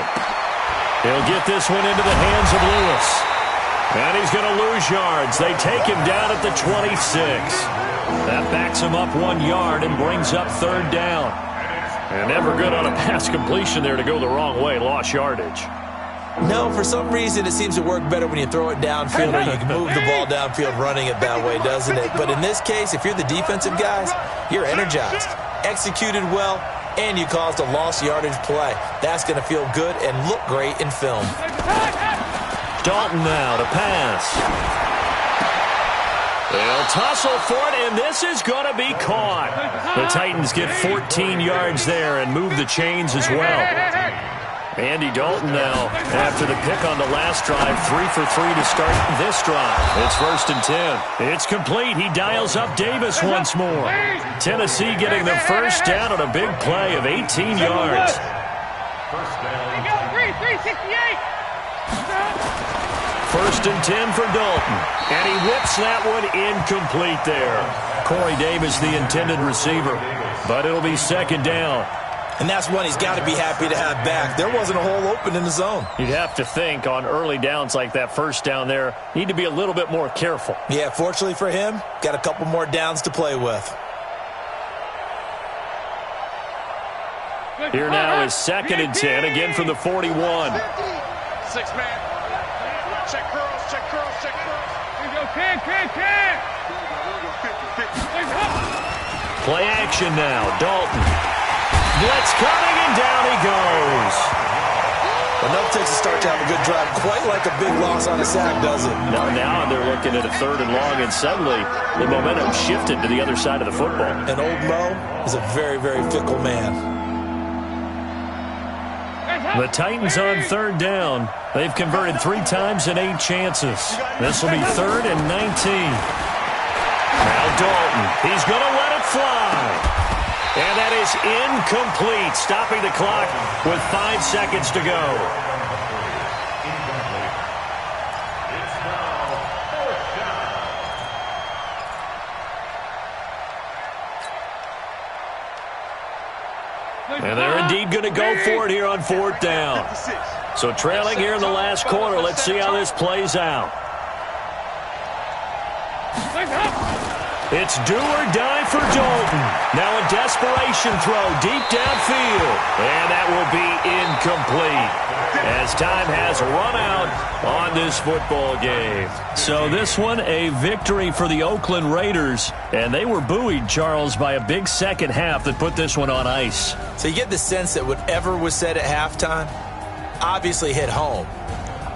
He'll get this one into the hands of Lewis. And he's going to lose yards. They take him down at the 26. That backs him up 1 yard and brings up 3rd down. And never good on a pass completion there to go the wrong way. Lost yardage. No, for some reason it seems to work better when you throw it downfield or you can move the ball downfield running it that way, doesn't it? But in this case, if you're the defensive guys, you're energized, executed well, and you caused a lost yardage play. That's going to feel good and look great in film. Dalton now to pass. They'll tussle for it, and this is going to be caught. The Titans get 14 yards there and move the chains as well. Andy Dalton now, after the pick on the last drive, 3 for 3 to start this drive. It's 1st and 10. It's complete. He dials up Davis once more. Tennessee getting the first down on a big play of 18 yards. First down. 368. 1st and 10 for Dalton. And he whips that one incomplete there. Corey Davis, the intended receiver. But it'll be 2nd down. And that's one he's got to be happy to have back. There wasn't a hole open in the zone. You'd have to think on early downs like that first down there, need to be a little bit more careful. Yeah, fortunately for him, got a couple more downs to play with. Here now is 2nd and 10, again from the 41. 6 man. Check curls, check curls, check curls. Here we go, 10. Play action now, Dalton. Blitz coming, and down he goes. Enough takes a start to have a good drive. Quite like a big loss on a sack, does it? Now they're looking at a 3rd and long, and suddenly the momentum shifted to the other side of the football. And old Mo is a very, very fickle man. The Titans on 3rd down. They've converted 3 times in 8 chances. This will be 3rd and 19. Now Dalton, he's going to let it fly. And that is incomplete, stopping the clock with 5 seconds to go. It's now 4th down. And they're indeed going to go for it here on 4th down. So trailing here in the last quarter, let's see how this plays out. It's do or die for Dalton. Now a desperation throw deep downfield. And that will be incomplete as time has run out on this football game. So this one, a victory for the Oakland Raiders. And they were buoyed, Charles, by a big second half that put this one on ice. So you get the sense that whatever was said at halftime obviously hit home.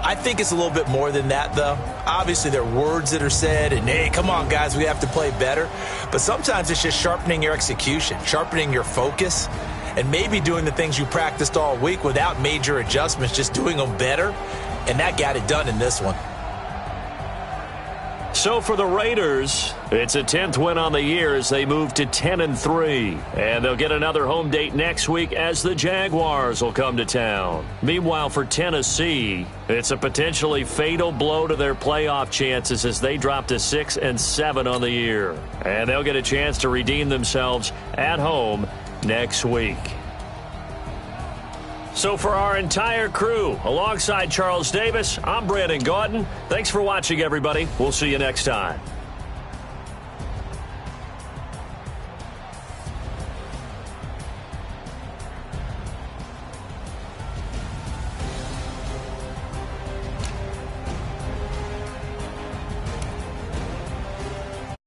I think it's a little bit more than that, though. Obviously, there are words that are said, and, hey, come on, guys, we have to play better. But sometimes it's just sharpening your execution, sharpening your focus, and maybe doing the things you practiced all week without major adjustments, just doing them better. And that got it done in this one. So for the Raiders, it's a 10th win on the year as they move to 10-3. And they'll get another home date next week as the Jaguars will come to town. Meanwhile, for Tennessee, it's a potentially fatal blow to their playoff chances as they drop to 6-7 on the year. And they'll get a chance to redeem themselves at home next week. So for our entire crew, alongside Charles Davis, I'm Brandon Gaudin. Thanks for watching, everybody. We'll see you next time.